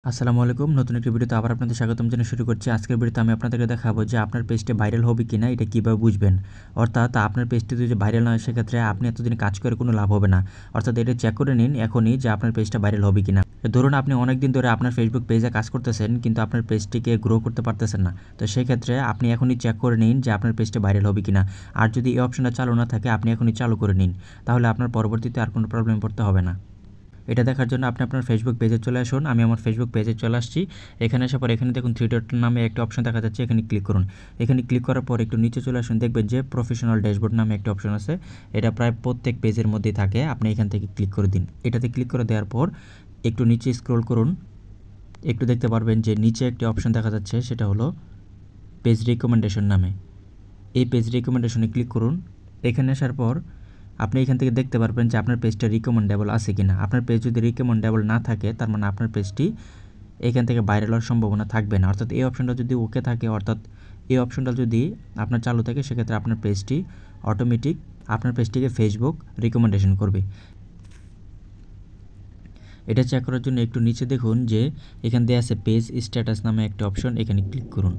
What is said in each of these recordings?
আসসালামু আলাইকুম। নতুন একটি ভিডিওতে আবার আপনাদের স্বাগতম জানিয়ে শুরু করছি। আজকের ভিডিওতে আমি আপনাদেরকে দেখাবো যে আপনার পেজটা ভাইরাল হবে কিনা এটা কীভাবে বুঝবেন। অর্থাৎ আপনার পেজটি যদি ভাইরাল না হয় সেক্ষেত্রে আপনি এতদিন কাজ করে কোনো লাভ হবে না। অর্থাৎ এটা চেক করে নিন এখনই যে আপনার পেজটা ভাইরাল হবে কিনা। ধরুন আপনি অনেক দিন ধরে আপনার ফেসবুক পেজে কাজ করতেছেন কিন্তু আপনার পেজটিকে গ্রো করতে পারতেছেন না। তো সেই ক্ষেত্রে আপনি এখনই চেক করে নিন যে আপনার পেজটা ভাইরাল হবে কিনা। আর যদি এই অপশনটা চালু না থাকে আপনি এখনই চালু করে নিন। তাহলে আপনার পরবর্তীতে আর কোনো প্রবলেম পড়তে হবে না। এটা দেখার জন্য আপনি আপনার ফেসবুক পেজে চলে আসুন। আমি আমার ফেসবুক পেজে চলে আসছি। এখানে আসার পর এখানে দেখুন 3 ডট নামে একটা অপশন দেখা যাচ্ছে, এখানে ক্লিক করুন। এখানে ক্লিক করার পর একটু নিচে চলে আসুন, দেখবেন যে প্রফেশনাল ড্যাশবোর্ড নামে একটা অপশন আছে। এটা প্রায় প্রত্যেক পেজের মধ্যেই থাকে। আপনি এখান থেকে ক্লিক করে দিন। এটাতে ক্লিক করে দেওয়ার পর একটু নিচে স্ক্রল করুন। একটু দেখতে পারবেন যে নিচে একটি অপশন দেখা যাচ্ছে, সেটা হলো পেজ রিকমেন্ডেশন নামে। এই পেজ রিকমেন্ডেশনে ক্লিক করুন। এখানে আসার পর আপনি এখান থেকে দেখতে পারবেন যে আপনার পেজটা রিকমেন্ডেবল আছে কিনা। আপনার পেজ যদি রিকমেন্ডেবল না থাকে তার মানে আপনার পেজটি এখান থেকে ভাইরাল হওয়ার সম্ভাবনা থাকবে না। অর্থাৎ এই অপশনটা যদি ওকে থাকে, অর্থাৎ এই অপশনটা যদি আপনার চালু থাকে সেক্ষেত্রে আপনার পেজটি অটোমেটিক আপনার পেজটিকে ফেসবুক রিকমেন্ডেশন করবে। এটা চেক করার জন্য একটু নিচে দেখুন যে এখান দিয়ে আছে পেজ স্ট্যাটাস নামে একটা অপশন, এখানে ক্লিক করুন।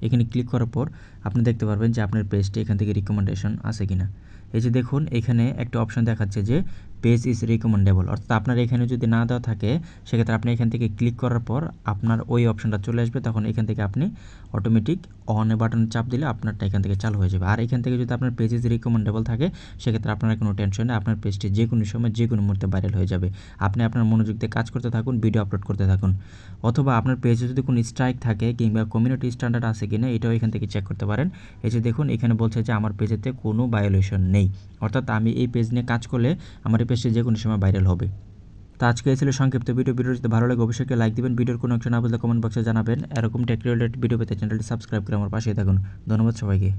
এখানে ক্লিক করার পর আপনি দেখতে পারবেন যে আপনার পেজটি এখান থেকে রিকমেন্ডেশন আছে কিনা। এই যে দেখুন এখানে একটা অপশন দেখাচ্ছে যে পেজ ইজ রিকমেন্ডেবল। অর্থাৎ আপনার এখানে যদি না দেওয়া থাকে সেক্ষেত্রে আপনি এখান থেকে ক্লিক করার পর আপনার ওই অপশনটা চলে আসবে। তখন এখান থেকে আপনি অটোমেটিক অন বাটন চাপ দিলে আপনারটা এখান থেকে চালু হয়ে যাবে। আর এখান থেকে যদি আপনার পেজ ইজ রিকমেন্ডেবল থাকে সেক্ষেত্রে আপনার কোনো টেনশন নেই, আপনার পেজটি যে কোনো সময় যে কোনো মুহূর্তে ভাইরাল হয়ে যাবে। আপনি আপনার মনোযোগ দিয়ে কাজ করতে থাকুন, ভিডিও আপলোড করতে থাকুন। অথবা আপনার পেজে যদি কোনো স্ট্রাইক থাকে কিংবা কমিউনিটি স্ট্যান্ডার্ড আছে কিনা এটাও এখান থেকে চেক করতে পারেন। এই যে দেখুন এখানে বলছে যে আমার পেজেতে কোনো ভায়োলেশন নেই। অর্থাৎ আমি এই পেজ নিয়ে কাজ করলে আমার এই পেজটি যে কোনো সময় ভাইরাল হবে। তো আজকে এই ছিল সংক্ষিপ্ত ভিডিও। যদি ভালো লাগে অবশ্যই লাইক দিবেন। ভিডিওর কোনো অংশ না বুঝলে কমেন্ট বক্সে জানাবেন। এরকম টেক রিলেটেড ভিডিও পেতে চ্যানেলটি সাবস্ক্রাইব করে আমার পাশেই থাকুন। ধন্যবাদ সবাইকে।